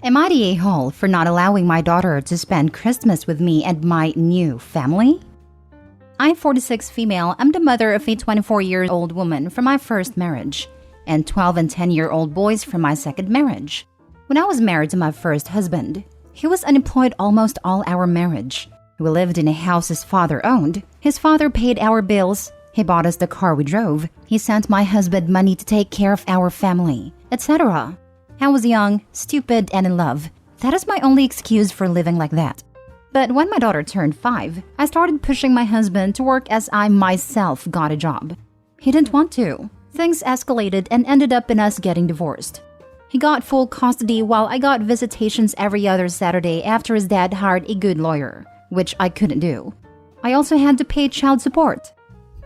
Am I the a-hole for not allowing my daughter to spend Christmas with me and my new family? I'm 46 female. I'm the mother of a 24-year-old woman from my first marriage and 12 and 10-year-old boys from my second marriage. When I was married to my first husband, he was unemployed almost all our marriage. We lived in a house his father owned. His father paid our bills. He bought us the car we drove. He sent my husband money to take care of our family, etc. I was young, stupid, and in love. That is my only excuse for living like that. But when my daughter turned 5, I started pushing my husband to work as I myself got a job. He didn't want to. Things escalated and ended up in us getting divorced. He got full custody while I got visitations every other Saturday after his dad hired a good lawyer, which I couldn't do. I also had to pay child support.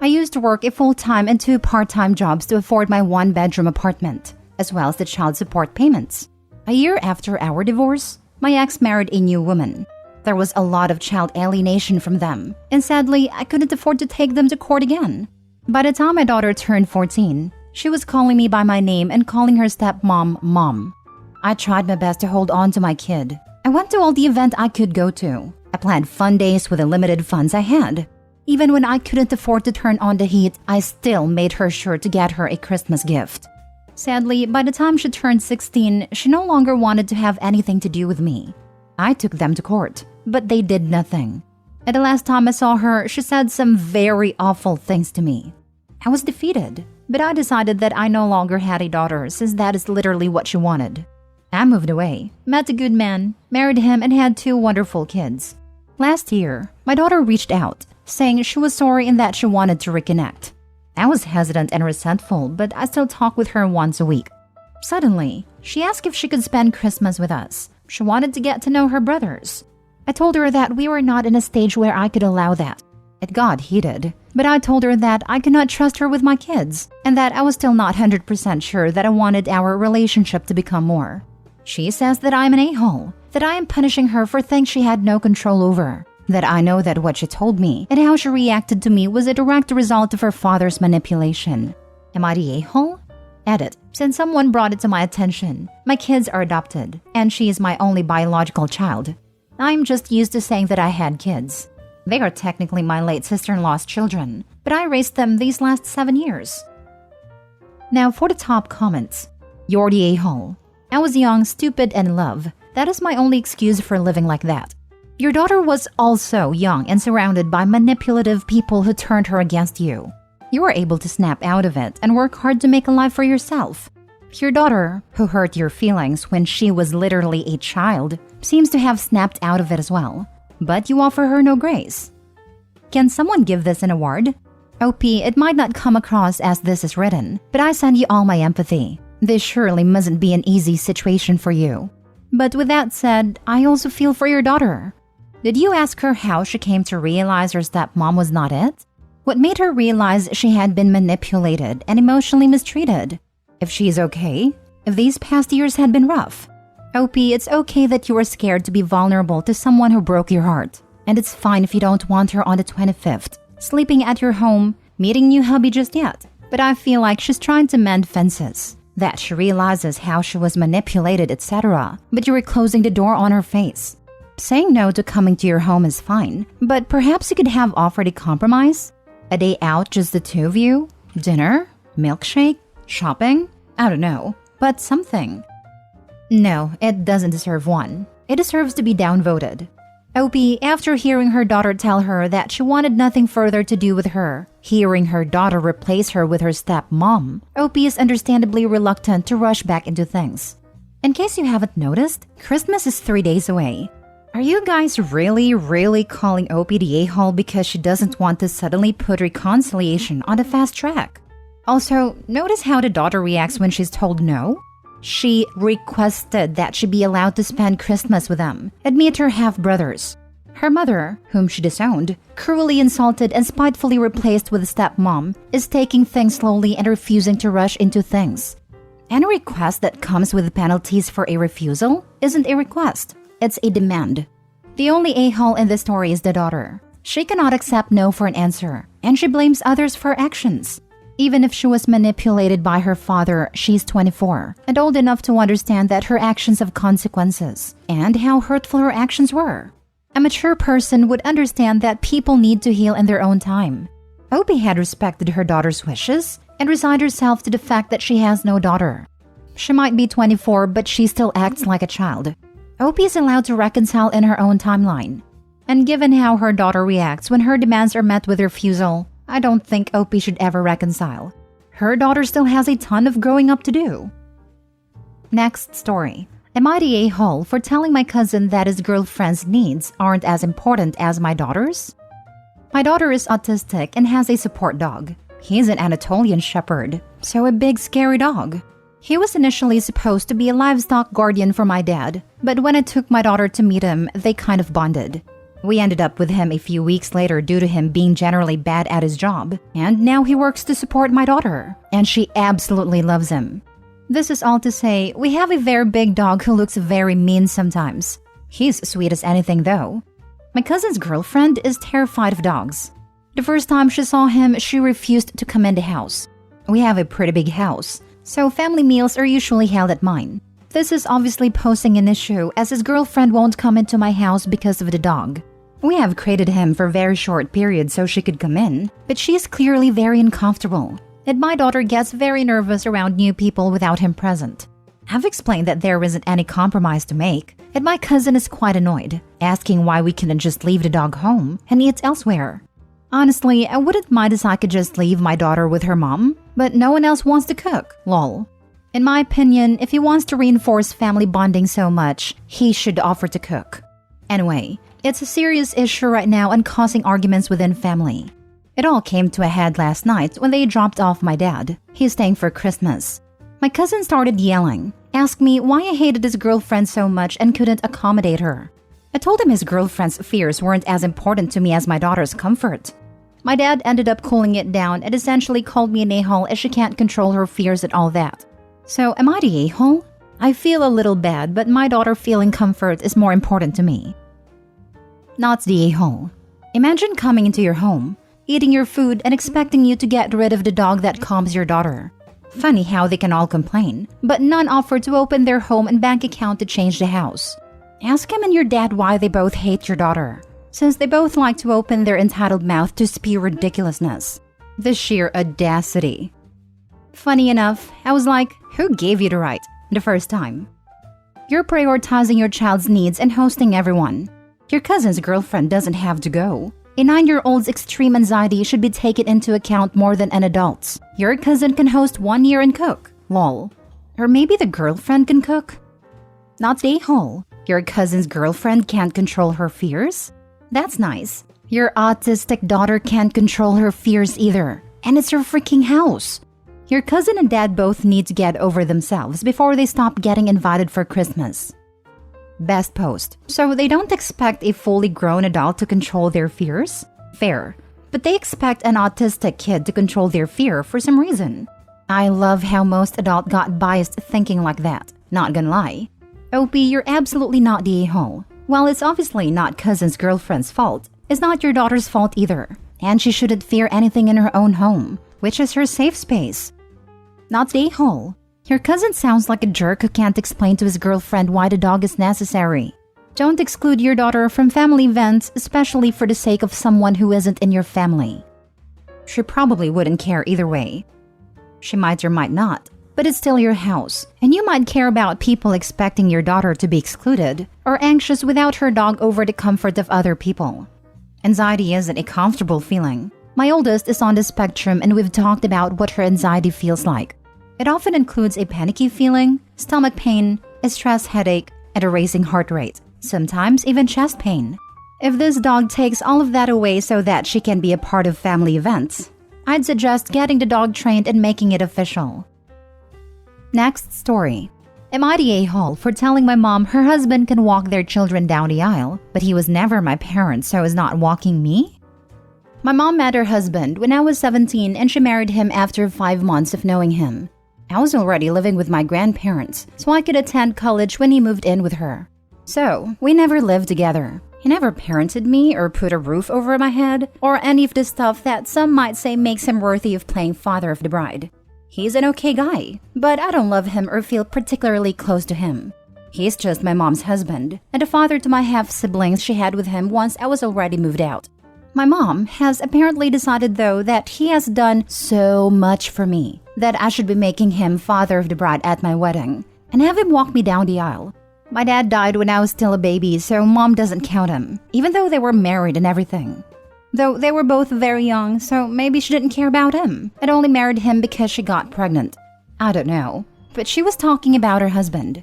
I used to work a full-time and 2 part-time jobs to afford my 1-bedroom apartment, as well as the child support payments. A year after our divorce, my ex married a new woman. There was a lot of child alienation from them, and sadly, I couldn't afford to take them to court again. By the time my daughter turned 14, she was calling me by my name and calling her stepmom Mom. I tried my best to hold on to my kid. I went to all the events I could go to. I planned fun days with the limited funds I had. Even when I couldn't afford to turn on the heat, I still made her sure to get her a Christmas gift. Sadly, by the time she turned 16, she no longer wanted to have anything to do with me. I took them to court, but they did nothing. And the last time I saw her, she said some very awful things to me. I was defeated, but I decided that I no longer had a daughter since that is literally what she wanted. I moved away, met a good man, married him, and had 2 wonderful kids. Last year, my daughter reached out, saying she was sorry and that she wanted to reconnect. I was hesitant and resentful, but I still talk with her once a week. Suddenly, she asked if she could spend Christmas with us. She wanted to get to know her brothers. I told her that we were not in a stage where I could allow that. It got heated, but I told her that I could not trust her with my kids and that I was still not 100% sure that I wanted our relationship to become more. She says that I'm an a-hole, that I am punishing her for things she had no control over, that I know that what she told me and how she reacted to me was a direct result of her father's manipulation. Am I the a-hole? Edit. Since someone brought it to my attention, my kids are adopted, and she is my only biological child. I'm just used to saying that I had kids. They are technically my late sister-in-law's children, but I raised them these last 7 years. Now for the top comments. You're the a-hole. I was young, stupid, and in love. That is my only excuse for living like that. Your daughter was also young and surrounded by manipulative people who turned her against you. You were able to snap out of it and work hard to make a life for yourself. Your daughter, who hurt your feelings when she was literally a child, seems to have snapped out of it as well. But you offer her no grace. Can someone give this an award? OP, it might not come across as this is written, but I send you all my empathy. This surely mustn't be an easy situation for you. But with that said, I also feel for your daughter. Did you ask her how she came to realize her stepmom was not it? What made her realize she had been manipulated and emotionally mistreated? If she's okay? If these past years had been rough? OP, it's okay that you were scared to be vulnerable to someone who broke your heart. And it's fine if you don't want her on the 25th, sleeping at your home, meeting new hubby just yet. But I feel like she's trying to mend fences. That she realizes how she was manipulated, etc. But you were closing the door on her face. Saying no to coming to your home is fine, but perhaps you could have offered a compromise? A day out, just the 2 of you? Dinner? Milkshake? Shopping? I don't know, but something. No, it doesn't deserve one. It deserves to be downvoted. OP, after hearing her daughter tell her that she wanted nothing further to do with her, hearing her daughter replace her with her stepmom, OP is understandably reluctant to rush back into things. In case you haven't noticed, Christmas is 3 days away. Are you guys really calling OP the a-hole because she doesn't want to suddenly put reconciliation on the fast track? Also, notice how the daughter reacts when she's told no? She requested that she be allowed to spend Christmas with them and meet her half-brothers. Her mother, whom she disowned, cruelly insulted and spitefully replaced with a stepmom, is taking things slowly and refusing to rush into things. Any request that comes with penalties for a refusal isn't a request. It's a demand. The only a-hole in this story is the daughter. She cannot accept no for an answer, and she blames others for actions. Even if she was manipulated by her father, she's 24 and old enough to understand that her actions have consequences and how hurtful her actions were. A mature person would understand that people need to heal in their own time. Opie had respected her daughter's wishes and resigned herself to the fact that she has no daughter. She might be 24, but she still acts like a child. Opie is allowed to reconcile in her own timeline. And given how her daughter reacts when her demands are met with refusal, I don't think Opie should ever reconcile. Her daughter still has a ton of growing up to do. Next story. Am I the a-hole for telling my cousin that his girlfriend's needs aren't as important as my daughter's? My daughter is autistic and has a support dog. He's an Anatolian Shepherd, so a big scary dog. He was initially supposed to be a livestock guardian for my dad, but when I took my daughter to meet him, they kind of bonded. We ended up with him a few weeks later due to him being generally bad at his job, and now he works to support my daughter, and she absolutely loves him. This is all to say, we have a very big dog who looks very mean sometimes. He's sweet as anything though. My cousin's girlfriend is terrified of dogs. The first time she saw him, she refused to come in the house. We have a pretty big house, so family meals are usually held at mine. This is obviously posing an issue as his girlfriend won't come into my house because of the dog. We have created him for very short periods so she could come in, but she is clearly very uncomfortable, and my daughter gets very nervous around new people without him present. I've explained that there isn't any compromise to make, and my cousin is quite annoyed, asking why we couldn't just leave the dog home and eat elsewhere. Honestly, I wouldn't mind if I could just leave my daughter with her mom, but no one else wants to cook, lol. In my opinion, if he wants to reinforce family bonding so much, he should offer to cook. Anyway, it's a serious issue right now and causing arguments within family. It all came to a head last night when they dropped off my dad. He's staying for Christmas. My cousin started yelling, asked me why I hated his girlfriend so much and couldn't accommodate her. I told him his girlfriend's fears weren't as important to me as my daughter's comfort. My dad ended up cooling it down and essentially called me an a-hole as she can't control her fears and all that. So am I the a-hole? I feel a little bad, but my daughter feeling comfort is more important to me. Not the a-hole. Imagine coming into your home, eating your food and expecting you to get rid of the dog that calms your daughter. Funny how they can all complain, but none offer to open their home and bank account to change the house. Ask him and your dad why they both hate your daughter, since they both like to open their entitled mouth to spew ridiculousness. The sheer audacity. Funny enough, I was like, who gave you the right? The first time. You're prioritizing your child's needs and hosting everyone. Your cousin's girlfriend doesn't have to go. A 9-year-old's extreme anxiety should be taken into account more than an adult's. Your cousin can host 1 year and cook. Lol. Or maybe the girlfriend can cook? Not the a-hole. Your cousin's girlfriend can't control her fears? That's nice. Your autistic daughter can't control her fears either. And it's your freaking house. Your cousin and dad both need to get over themselves before they stop getting invited for Christmas. Best post. So they don't expect a fully grown adult to control their fears? Fair. But they expect an autistic kid to control their fear for some reason. I love how most adults got biased thinking like that. Not gonna lie. Opie, you're absolutely not the a-hole. While it's obviously not cousin's girlfriend's fault, it's not your daughter's fault either. And she shouldn't fear anything in her own home, which is her safe space. Not the a-hole. Your cousin sounds like a jerk who can't explain to his girlfriend why the dog is necessary. Don't exclude your daughter from family events, especially for the sake of someone who isn't in your family. She probably wouldn't care either way. She might or might not, but it's still your house, and you might care about people expecting your daughter to be excluded or anxious without her dog over the comfort of other people. Anxiety isn't a comfortable feeling. My oldest is on the spectrum and we've talked about what her anxiety feels like. It often includes a panicky feeling, stomach pain, a stress headache, and a racing heart rate, sometimes even chest pain. If this dog takes all of that away so that she can be a part of family events, I'd suggest getting the dog trained and making it official. Next story. Am I the a-hole for telling my mom her husband can walk their children down the aisle, but he was never my parent, so is not walking me? My mom met her husband when I was 17 and she married him after 5 months of knowing him. I was already living with my grandparents, so I could attend college when he moved in with her. So, we never lived together. He never parented me or put a roof over my head or any of the stuff that some might say makes him worthy of playing father of the bride. He's an okay guy, but I don't love him or feel particularly close to him. He's just my mom's husband and a father to my half-siblings she had with him once I was already moved out. My mom has apparently decided, though, that he has done so much for me that I should be making him father of the bride at my wedding and have him walk me down the aisle. My dad died when I was still a baby, so mom doesn't count him, even though they were married and everything. Though they were both very young, so maybe she didn't care about him and only married him because she got pregnant. I don't know, but she was talking about her husband.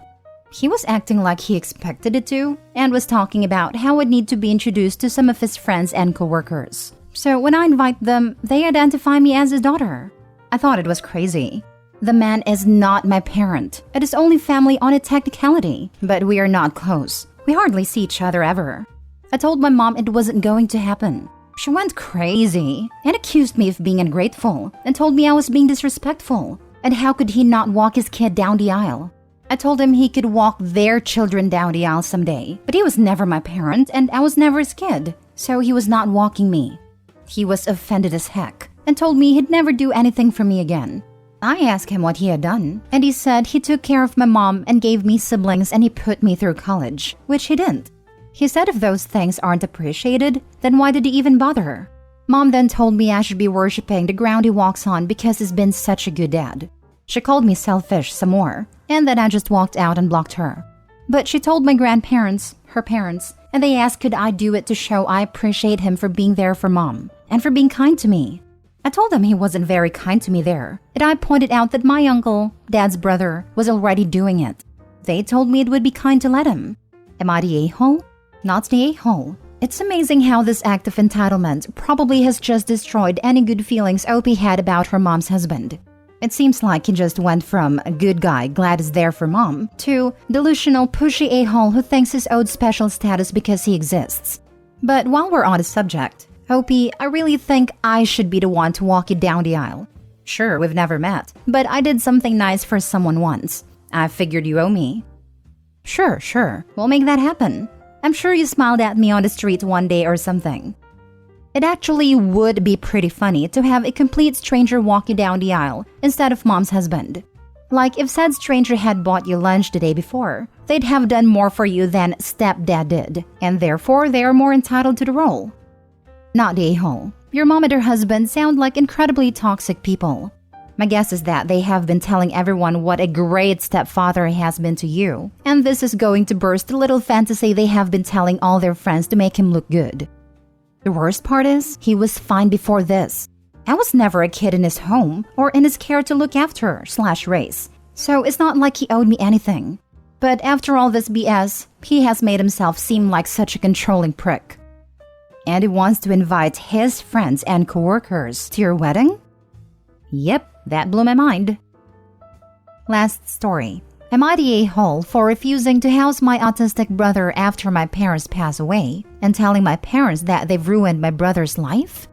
He was acting like he expected it to and was talking about how I'd need to be introduced to some of his friends and coworkers. So when I invite them, they identify me as his daughter. I thought it was crazy. The man is not my parent. It is only family on a technicality, but we are not close. We hardly see each other ever. I told my mom it wasn't going to happen. She went crazy and accused me of being ungrateful and told me I was being disrespectful. And how could he not walk his kid down the aisle? I told him he could walk their children down the aisle someday, but he was never my parent and I was never his kid, so he was not walking me. He was offended as heck and told me he'd never do anything for me again. I asked him what he had done, and he said he took care of my mom and gave me siblings and he put me through college, which he didn't. He said if those things aren't appreciated, then why did he even bother? Mom then told me I should be worshipping the ground he walks on because he's been such a good dad. She called me selfish some more, and then I just walked out and blocked her. But she told my grandparents, her parents, and they asked could I do it to show I appreciate him for being there for mom and for being kind to me. I told them he wasn't very kind to me there, and I pointed out that my uncle, dad's brother, was already doing it. They told me it would be kind to let him. Am I the a-hole? Not the a-hole. It's amazing how this act of entitlement probably has just destroyed any good feelings Opie had about her mom's husband. It seems like he just went from a good guy glad he's there for mom to delusional pushy a-hole who thinks he's owed special status because he exists. But while we're on the subject, Opie, I really think I should be the one to walk you down the aisle. Sure, we've never met, but I did something nice for someone once. I figured you owe me. Sure, we'll make that happen. I'm sure you smiled at me on the street one day or something. It actually would be pretty funny to have a complete stranger walk you down the aisle instead of mom's husband. Like if said stranger had bought you lunch the day before, they'd have done more for you than stepdad did, and therefore they are more entitled to the role. Not the a-hole. Your mom and her husband sound like incredibly toxic people. My guess is that they have been telling everyone what a great stepfather he has been to you, and this is going to burst the little fantasy they have been telling all their friends to make him look good. The worst part is, he was fine before this. I was never a kid in his home or in his care to look after / raise, so it's not like he owed me anything. But after all this BS, he has made himself seem like such a controlling prick. And he wants to invite his friends and coworkers to your wedding? Yep, that blew my mind. Last story. Am I the a-hole for refusing to house my autistic brother after my parents pass away and telling my parents that they've ruined my brother's life?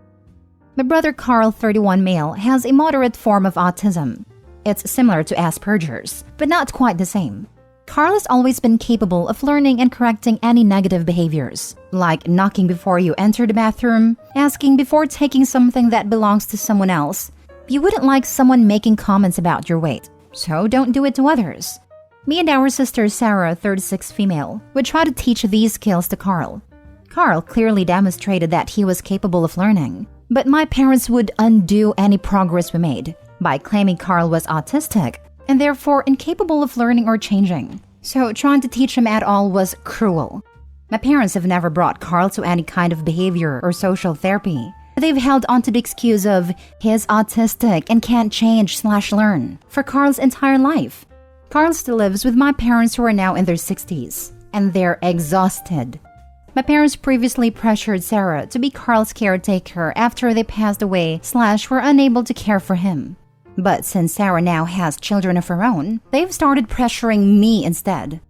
My brother Carl, 31 male, has a moderate form of autism. It's similar to Asperger's, but not quite the same. Carl has always been capable of learning and correcting any negative behaviors, like knocking before you enter the bathroom, asking before taking something that belongs to someone else. You wouldn't like someone making comments about your weight, so don't do it to others. Me and our sister Sarah, 36 female, would try to teach these skills to Carl. Carl clearly demonstrated that he was capable of learning, but my parents would undo any progress we made by claiming Carl was autistic and therefore incapable of learning or changing. So trying to teach him at all was cruel. My parents have never brought Carl to any kind of behavior or social therapy. They've held onto the excuse of he's autistic and can't change / learn for Carl's entire life. Carl still lives with my parents who are now in their 60s, and they're exhausted. My parents previously pressured Sarah to be Carl's caretaker after they passed away / were unable to care for him. But since Sarah now has children of her own, they've started pressuring me instead.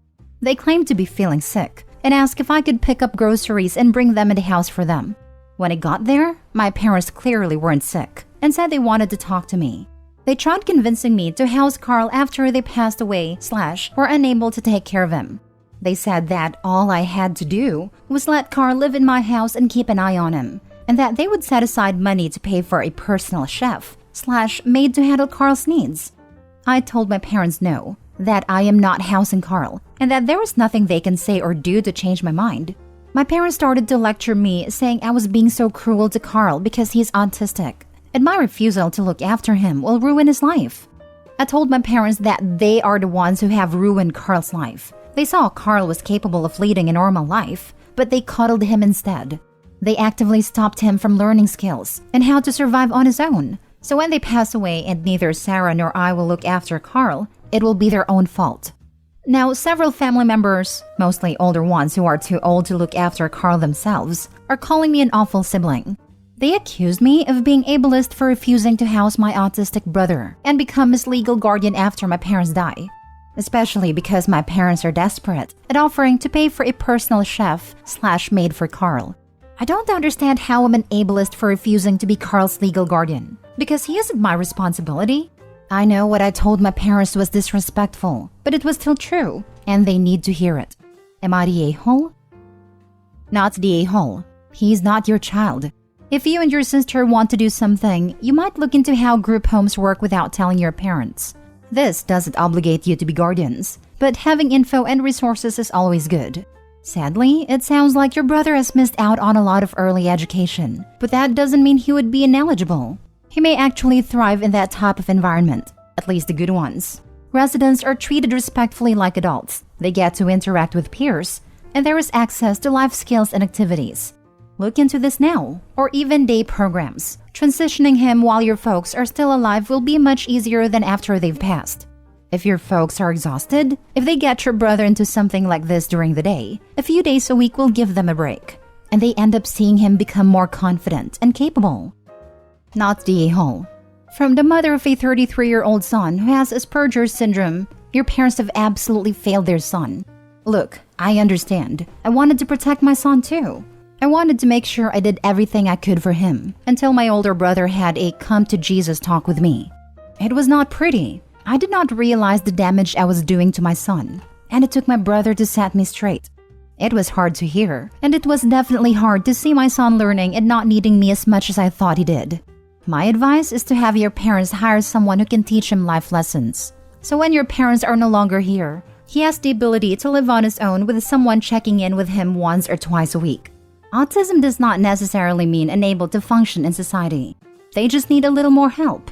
They claim to be feeling sick and ask if I could pick up groceries and bring them in the house for them. When I got there, my parents clearly weren't sick and said they wanted to talk to me. They tried convincing me to house Carl after they passed away / were unable to take care of him. They said that all I had to do was let Carl live in my house and keep an eye on him, and that they would set aside money to pay for a personal chef/maid to handle Carl's needs. I told my parents no, that I am not housing Carl, and that there was nothing they can say or do to change my mind. My parents started to lecture me, saying I was being so cruel to Carl because he's autistic, and my refusal to look after him will ruin his life. I told my parents that they are the ones who have ruined Carl's life. They saw Carl was capable of leading a normal life, but they coddled him instead. They actively stopped him from learning skills and how to survive on his own. So when they pass away and neither Sarah nor I will look after Carl, it will be their own fault. Now, several family members, mostly older ones who are too old to look after Carl themselves, are calling me an awful sibling. They accused me of being ableist for refusing to house my autistic brother and become his legal guardian after my parents die. Especially because my parents are desperate at offering to pay for a personal chef/maid for Carl. I don't understand how I'm an ableist for refusing to be Carl's legal guardian, because he isn't my responsibility. I know what I told my parents was disrespectful, but it was still true, and they need to hear it. Am I the a-hole? Not the a-hole. He's not your child. If you and your sister want to do something, you might look into how group homes work without telling your parents. This doesn't obligate you to be guardians, but having info and resources is always good. Sadly, it sounds like your brother has missed out on a lot of early education, but that doesn't mean he would be ineligible. He may actually thrive in that type of environment, at least the good ones. Residents are treated respectfully like adults. They get to interact with peers, and there is access to life skills and activities. Look into this now, or even day programs. Transitioning him while your folks are still alive will be much easier than after they've passed. If your folks are exhausted, if they get your brother into something like this during the day, a few days a week will give them a break, and they end up seeing him become more confident and capable. Not the a-hole. From the mother of a 33-year-old son who has Asperger's syndrome, your parents have absolutely failed their son. Look, I understand. I wanted to protect my son too. I wanted to make sure I did everything I could for him until my older brother had a come-to-Jesus talk with me. It was not pretty. I did not realize the damage I was doing to my son, and it took my brother to set me straight. It was hard to hear, and it was definitely hard to see my son learning and not needing me as much as I thought he did. My advice is to have your parents hire someone who can teach him life lessons. So when your parents are no longer here, he has the ability to live on his own with someone checking in with him once or twice a week. Autism does not necessarily mean unable to function in society. They just need a little more help.